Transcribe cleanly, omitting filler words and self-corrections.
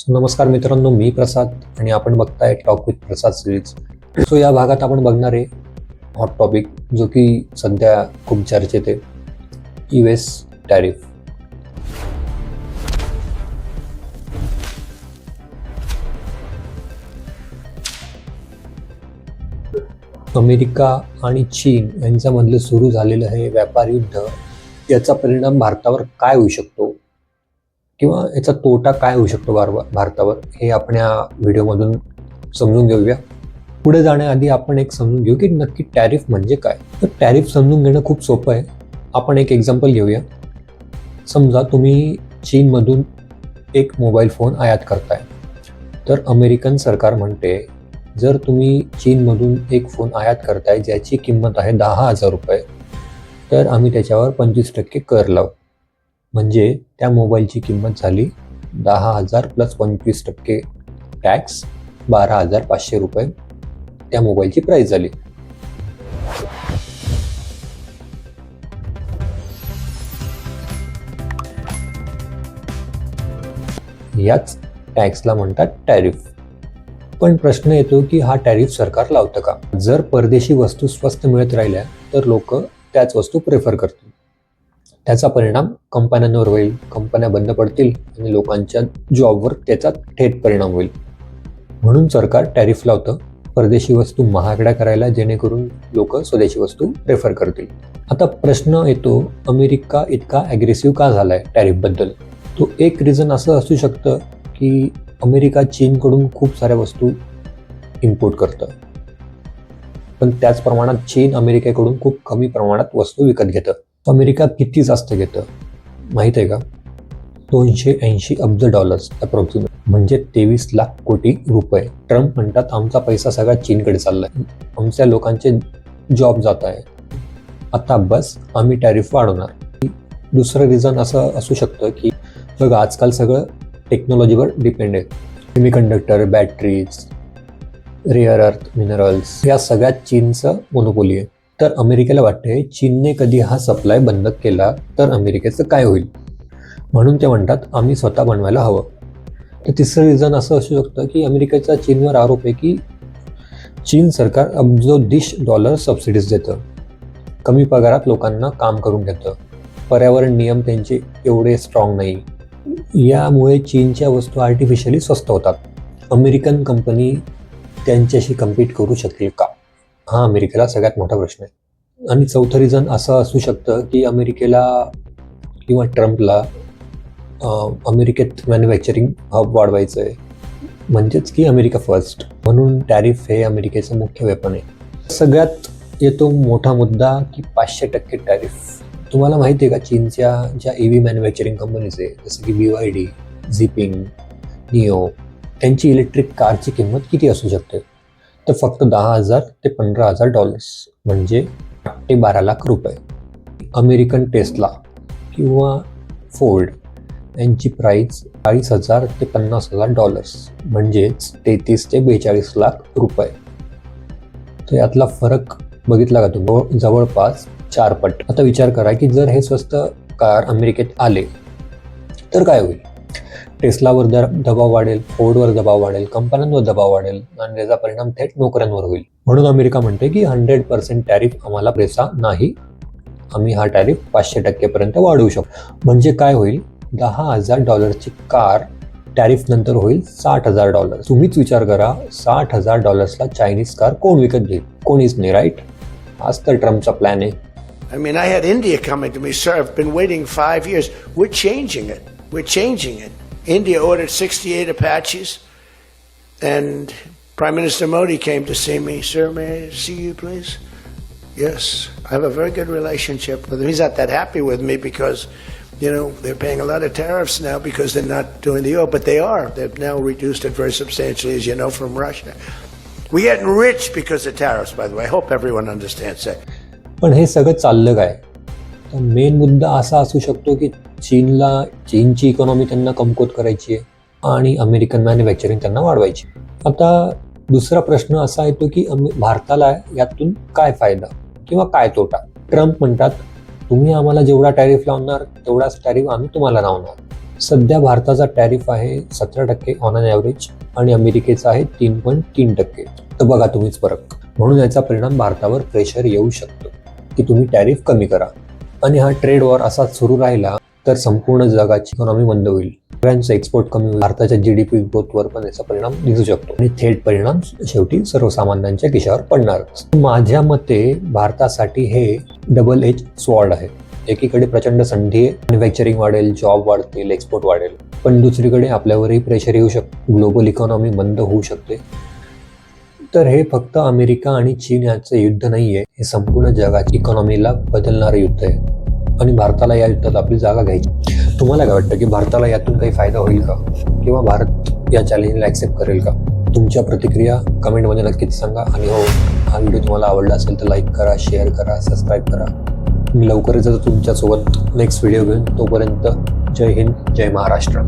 नमस्कार मित्रांनो, मी प्रसाद आणि आपण बघताय टॉक विथ प्रसाद सिरीज. या भागात आपण बघणार आहे हॉट टॉपिक जो की सध्या खूप चर्चेत आहे, US टॅरिफ. अमेरिका आणि चीन यांच्यामधलं सुरू झालेलं हे व्यापार युद्ध, याचा परिणाम भारतावर काय होऊ शकतो किंवा याचा तोटा काय होऊ शकतो भारतावर, हे आपण या व्हिडिओमधून समजून घेऊया. पुढे जाण्याआधी आपण एक समजून घेऊ की नक्की टॅरिफ म्हणजे काय. तर टॅरिफ समजून घेणं खूप सोपं आहे. आपण एक एक्झाम्पल घेऊया. समजा तुम्ही चीनमधून एक मोबाईल फोन आयात करताय, तर अमेरिकन सरकार म्हणते जर तुम्ही चीनमधून एक फोन आयात करताय ज्याची किंमत आहे 10,000 रुपये, तर आम्ही त्याच्यावर 25% कर लावू. म्हणजे त्या मोबाईलची किंमत झाली 10,000 प्लस 25% टॅक्स, 12,500 रुपये त्या मोबाईलची प्राईस झाली. याच टॅक्सला म्हणतात टॅरिफ. पण प्रश्न येतो की हा टॅरिफ सरकार लावतं का? जर परदेशी वस्तू स्वस्त मिळत राहिल्या तर लोक त्याच वस्तू प्रेफर करतील. त्याचा परिणाम कंपन्यांवर होईल, कंपन्या बंद पडतील आणि लोकांच्या जॉबवर त्याचा थेट परिणाम होईल. म्हणून सरकार टॅरिफ लावतं परदेशी वस्तू महागड्या करायला, जेणेकरून लोक स्वदेशी वस्तू प्रेफर करतील. आता प्रश्न येतो, अमेरिका इतका ॲग्रेसिव्ह का झालाय टॅरिफबद्दल? तो एक रिझन असं असू शकतं की अमेरिका चीनकडून खूप साऱ्या वस्तू इम्पोर्ट करतं, पण त्याच प्रमाणात चीन अमेरिकेकडून खूप कमी प्रमाणात वस्तू विकत घेतं. अमेरिका किती जास्त घेतं माहीत आहे का? 280 अब्ज डॉलर्स अप्रॉक्सिमेट, म्हणजे 23 लाख कोटी रुपये. ट्रम्प म्हणतात आमचा पैसा सगळा चीनकडे चाललाय, आमच्या लोकांचे जॉब जात आहे, आता बस आम्ही टॅरिफ वाढवणार. दुसरं रिझन असं असू शकतं की बघा, आजकाल सगळं टेक्नॉलॉजीवर डिपेंड आहे. Semiconductor, batteries, rare earth minerals, या सगळ्यात चीनचं मोनोपोली आहे. तर अमेरिकेला वाटते चीनने कधी हा सप्लाय बंद केला तर अमेरिकेचं काय होईल, म्हणून ते म्हणतात आम्ही स्वतः बनवायला हवं. तर तिसरं रिझन असं असू शकतं की अमेरिकेचा चीनवर आरोप आहे की चीन सरकार अब्जोदिश डॉलर सबसिडीज देतं, कमी पगारात लोकांना काम करून घेतं, पर्यावरण नियम त्यांचे एवढे स्ट्रॉंग नाही, यामुळे चीनच्या वस्तू आर्टिफिशियली स्वस्त होतात. अमेरिकन कंपनी त्यांच्याशी कम्पीट करू शकेल का? हा अमेरिकेला सगळ्यात मोठा प्रश्न आहे. आणि चौथं रिझन असं असू शकतं की अमेरिकेला किंवा ट्रम्पला अमेरिकेत मॅन्युफॅक्चरिंग हब वाढवायचं आहे, म्हणजेच की अमेरिका फर्स्ट. म्हणून टॅरिफ हे अमेरिकेचं मुख्य वेपन आहे. सगळ्यात येतो मोठा मुद्दा की 500% टॅरिफ. तुम्हाला माहिती आहे का, चीनच्या ज्या EV मॅन्युफॅक्चरिंग कंपनीज आहे जसं की BYD, झिपिंग, निओ, त्यांची इलेक्ट्रिक कारची किंमत किती असू शकते? तर फक्त 10,000 ते 15,000 डॉलर्स, म्हणजे 8 ते 12 लाख रुपये. अमेरिकन टेस्ला किंवा फोर्ड यांची प्राईस 40,000 ते 50,000 डॉलर्स, म्हणजेच 33 ते 42 लाख रुपये. तर यातला फरक बघितला का तुम्ही? जवळपास 4 पट. आता विचार करा की जर हे स्वस्त कार अमेरिकेत आले तर काय होईल? टेस्लावर दबाव वाढेल, फोर्डवर दबाव वाढेल, कंपन्यांवर दबाव वाढेल आणि त्याचा परिणाम थेट नोकऱ्यांवर होईल. म्हणून अमेरिका म्हणते की 100% टॅरिफ आम्हाला पुरेसा नाही, आम्ही हा टॅरिफ 500% पर्यंत वाढवू शकतो. म्हणजे काय होईल? 10,000 डॉलरची कार टॅरिफ नंतर होईल 60,000 डॉलर. तुम्हीच विचार करा, 60,000 डॉलर्सला चायनीज कार कोण विकत घेईल? कोणीच नाही, राईट? हाच तर ट्रम्पचा प्लॅन आहे. I mean, I had India coming to me, sir, I've been waiting 5 years. We're changing it. We're changing it. India ordered 68 Apaches, and Prime Minister Modi came to see me. Sir, may I see you, please? Yes, I have a very good relationship with him. He's not that happy with me because, you know, they're paying a lot of tariffs now because they're not doing the oil, but they are. They've now reduced it very substantially, as you know, from Russia. We're getting rich because of tariffs, by the way. I hope everyone understands that. पण हे सगळं चाललं काय? तर main मुद्दा असा असू शकतो की चीनची इकॉनॉमी त्यांना कमकुवत करायची आहे आणि अमेरिकन मॅन्युफॅक्चरिंग त्यांना वाढवायची. आता दुसरा प्रश्न असा येतो की भारताला यातून काय फायदा किंवा काय तोटा? ट्रम्प म्हणतात तुम्ही आम्हाला जेवढा टॅरिफ लावणार तेवढाच टॅरिफ आम्ही तुम्हाला लावणार. सध्या भारताचा टॅरिफ आहे 17% ऑन अन ॲव्हरेज आणि अमेरिकेचा आहे 3.3%. तर बघा तुम्हीच फरक. म्हणून याचा परिणाम भारतावर प्रेशर येऊ शकतो की तुम्ही टॅरिफ कमी करा. आणि हा ट्रेड वॉर असाच सुरू राहिला तर संपूर्ण जगाची इकॉनॉमी मंद होईल. सगळ्यांचा एक्सपोर्ट कमी होईल. भारताच्या GDP ग्रोथवर पण याचा परिणाम दिसू शकतो आणि थेट परिणाम शेवटी सर्वसामान्यांच्या खिशावर पडणारच. माझ्या मते भारतासाठी हे डबल एज स्वॉर्ड आहे. एकीकडे प्रचंड संधी आहे, मॅन्युफॅक्चरिंग वाढेल, जॉब वाढतील, एक्सपोर्ट वाढेल, पण दुसरीकडे आपल्यावरही प्रेशर येऊ शकतं. ग्लोबल इकॉनॉमी मंद होऊ शकते. तर हे फक्त अमेरिका आणि चीन याचं युद्ध नाहीये, हे संपूर्ण जगाच्या इकॉनॉमीला बदलणारं युद्ध आहे आणि भारताला या युद्धात आपली जागा घ्यायची. तुम्हाला काय वाटतं की भारताला यातून काही फायदा होईल का, किंवा भारत या चॅलेंजला ॲक्सेप्ट करेल का? तुमच्या प्रतिक्रिया कमेंटमध्ये नक्कीच सांगा. आणि हो, हा व्हिडिओ तुम्हाला आवडला असेल तर लाईक करा, शेअर करा, सबस्क्राईब करा. मी लवकरच तुमच्यासोबत नेक्स्ट व्हिडिओ घेऊन. तोपर्यंत जय हिंद, जय महाराष्ट्र.